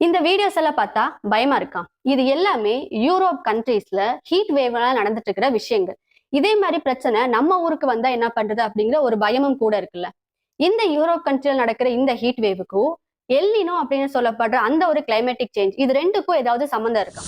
இந்த வீடியோஸ் எல்லாம் பார்த்தா பயமா இருக்கா? இது எல்லாமே யூரோப் கண்ட்ரீஸ்ல ஹீட் வேவ்னால நடந்துட்டு இருக்கிற விஷயங்கள். இதே மாதிரி பிரச்சனை நம்ம ஊருக்கு வந்தா என்ன பண்றது அப்படிங்கிற ஒரு பயமும் கூட இருக்குல்ல. இந்த யூரோப் கண்ட்ரில நடக்கிற இந்த ஹீட் வேவுக்கும் எல்னினோ அப்படின்னு சொல்லப்படுற அந்த ஒரு கிளைமேட்டிக் சேஞ்ச் இது ரெண்டுக்கும் ஏதாவது சம்மந்தம் இருக்கா?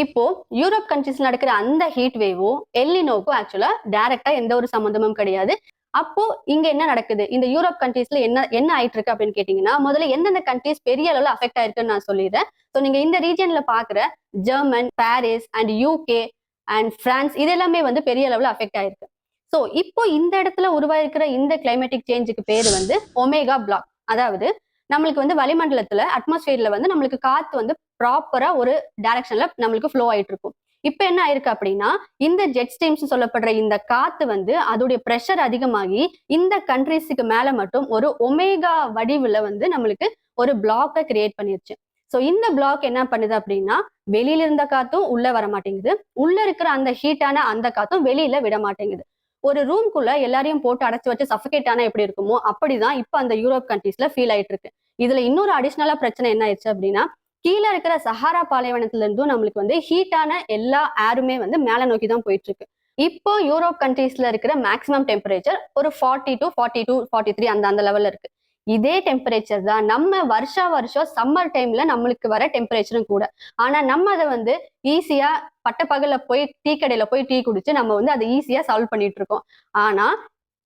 இப்போ யூரோப் கண்ட்ரீஸ்ல நடக்கிற அந்த ஹீட் வேவும் எல்னினோக்கும் ஆக்சுவலா டைரக்டா எந்த ஒரு சம்மந்தமும் கிடையாது. அப்போ இங்க என்ன நடக்குது? இந்த யூரோப் கண்ட்ரீஸ்ல என்ன என்ன ஆயிட்டு இருக்கு அப்படின்னு கேட்டீங்கன்னா, முதல்ல எந்தெந்த கண்ட்ரீஸ் பெரிய அளவுல அஃபெக்ட் ஆயிருக்குன்னு நான் சொல்லிடுறேன். சோ நீங்க இந்த ரீஜியன்ல பாக்குற German, Paris and UK and France இது எல்லாமே வந்து பெரிய அளவுல அஃபெக்ட் ஆயிருக்கு. சோ இப்போ இந்த இடத்துல உருவாயிருக்கிற இந்த கிளைமேட்டிக் சேஞ்சுக்கு பேரு வந்து ஒமேகா பிளாக். அதாவது நம்மளுக்கு வந்து வளிமண்டலத்துல அட்மாஸ்பியர்ல வந்து நம்மளுக்கு காத்து வந்து ப்ராப்பரா ஒரு டைரக்ஷன்ல நம்மளுக்கு ஃப்ளோ ஆயிட்டு இருக்கும். இப்ப என்ன ஆயிருக்கு அப்படின்னா, இந்த ஜெட் ஸ்ட்ரீம்ஸ் சொல்லப்படுற இந்த காத்து வந்து அதோடைய பிரஷர் அதிகமாகி இந்த கண்ட்ரீஸுக்கு மேல மட்டும் ஒரு ஒமேகா வடிவுல வந்து நம்மளுக்கு ஒரு பிளாக்க கிரியேட் பண்ணிருச்சு. சோ இந்த பிளாக் என்ன பண்ணுது அப்படின்னா, வெளியில இருந்த காத்தும் உள்ள வர மாட்டேங்குது. உள்ள இருக்கிற அந்த ஹீட்டான அந்த காத்தும் வெளியில விட மாட்டேங்குது. ஒரு ரூம்குள்ள எல்லாரையும் போட்டு அடைச்சு வச்சு சஃபகேட் ஆனா எப்படி இருக்குமோ அப்படிதான் இப்ப அந்த யூரோப் கண்ட்ரீஸ்ல ஃபீல் ஆயிட்டு இருக்கு. இதுல இன்னொரு அடிஷனலா பிரச்சனை என்ன ஆயிடுச்சு அப்படின்னா, கீழ இருக்கிற சஹாரா பாலைவனத்துல இருந்தும் நம்மளுக்கு வந்து ஹீட்டான எல்லா ஏருமே வந்து மேல நோக்கி தான் போயிட்டு இருக்கு. இப்போ யூரோப் கண்ட்ரீஸ்ல இருக்கிற மேக்ஸிமம் டெம்பரேச்சர் ஒரு 40 to 42, 43 அந்த அந்த லெவல்ல இருக்கு. இதே டெம்பரேச்சர் தான் நம்ம வருஷம் சம்மர் டைம்ல நம்மளுக்கு வர டெம்பரேச்சரும் கூட. ஆனா நம்ம அதை வந்து ஈஸியா பட்டப்பகல்ல போய் டீ கடையில போய் டீ குடிச்சு நம்ம வந்து அதை ஈஸியா சால்வ் பண்ணிட்டு இருக்கோம். ஆனா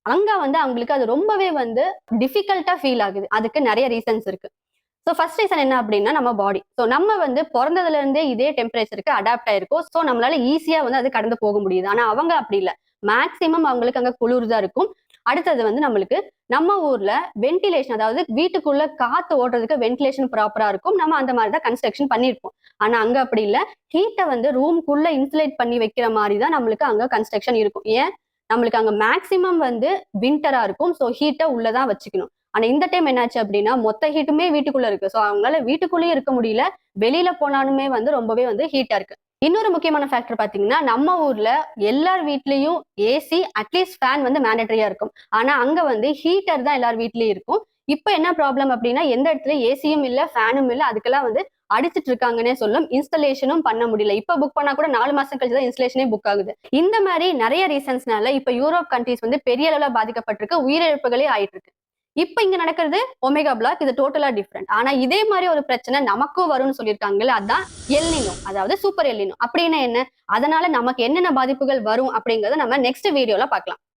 அங்க வந்து அவங்களுக்கு அது ரொம்பவே வந்து டிஃபிகல்ட்டா ஃபீல் ஆகுது. அதுக்கு நிறைய ரீசன்ஸ் இருக்கு. ஸோ ஃபர்ஸ்ட் ரீசன் என்ன அப்படின்னா நம்ம பாடி. ஸோ நம்ம வந்து பிறந்ததுல இருந்தே இதே டெம்பரேச்சருக்கு அடாப்ட் ஆயிருக்கும். ஸோ நம்மளால ஈஸியா வந்து அது கடந்து போக முடியுது. ஆனா அவங்க அப்படி இல்லை. மேக்சிமம் அவங்களுக்கு அங்க குளிர் தான் இருக்கும். அடுத்தது வந்து நம்மளுக்கு நம்ம ஊர்ல வென்டிலேஷன், அதாவது வீட்டுக்குள்ள காத்து ஓடுறதுக்கு வென்டிலேஷன் ப்ராப்பரா இருக்கும். நம்ம அந்த மாதிரி தான் கன்ஸ்ட்ரக்ஷன் பண்ணிருப்போம். ஆனா அங்க அப்படி இல்லை. ஹீட்டை வந்து ரூம்குள்ள இன்சுலேட் பண்ணி வைக்கிற மாதிரி தான் நம்மளுக்கு அங்க கன்ஸ்ட்ரக்ஷன் இருக்கும். ஏன்? நம்மளுக்கு அங்க மேக்சிமம் வந்து வின்டரா இருக்கும். ஸோ ஹீட்டை உள்ளதான் வச்சுக்கணும். ஆனா இந்த டைம் என்னாச்சு அப்படின்னா மொத்த ஹீட்டுமே வீட்டுக்குள்ள இருக்கு. சோ அவங்களால வீட்டுக்குள்ளேயே இருக்க முடியல. வெளியில போனாலுமே வந்து ரொம்பவே வந்து ஹீட்டா இருக்கு. இன்னொரு முக்கியமான ஃபேக்டர் பாத்தீங்கன்னா, நம்ம ஊர்ல எல்லார் வீட்லயும் ஏசி அட்லீஸ்ட் ஃபேன் வந்து மேண்டட்டரியா இருக்கும். ஆனா அங்க வந்து ஹீட்டர் தான் எல்லார் வீட்லயும் இருக்கும். இப்ப என்ன ப்ராப்ளம் அப்படின்னா, எந்த இடத்துல ஏசியும் இல்ல, ஃபேனும் இல்ல, அதுக்கெல்லாம் வந்து அடிச்சிட்டு இருக்காங்கன்னே சொல்லும். இன்ஸ்டலேஷனும் பண்ண முடியல. இப்ப புக் பண்ணா கூட 4 மாசம் கழிச்சு தான் இன்ஸ்டலேஷனே புக் ஆகுது. இந்த மாதிரி நிறைய ரீசன்ஸ்னால இப்ப யூரோப் கண்ட்ரீஸ் வந்து பெரிய அளவுல பாதிக்கப்பட்டிருக்கு. உயிரிழப்புகளே ஆயிட்டு இருக்கு. இப்ப இங்க நடக்கிறது ஒமேகா பிளாக். இது டோட்டலா டிஃப்ரெண்ட். ஆனா இதே மாதிரி ஒரு பிரச்சனை நமக்கும் வரும்னு சொல்லியிருக்காங்கல்ல, அதான் எல்னினோ, அதாவது சூப்பர் எல்னினோ. அப்படின்னா என்ன? அதனால நமக்கு என்னென்ன பாதிப்புகள் வரும் அப்படிங்கறத நம்ம நெக்ஸ்ட் வீடியோல பார்க்கலாம்.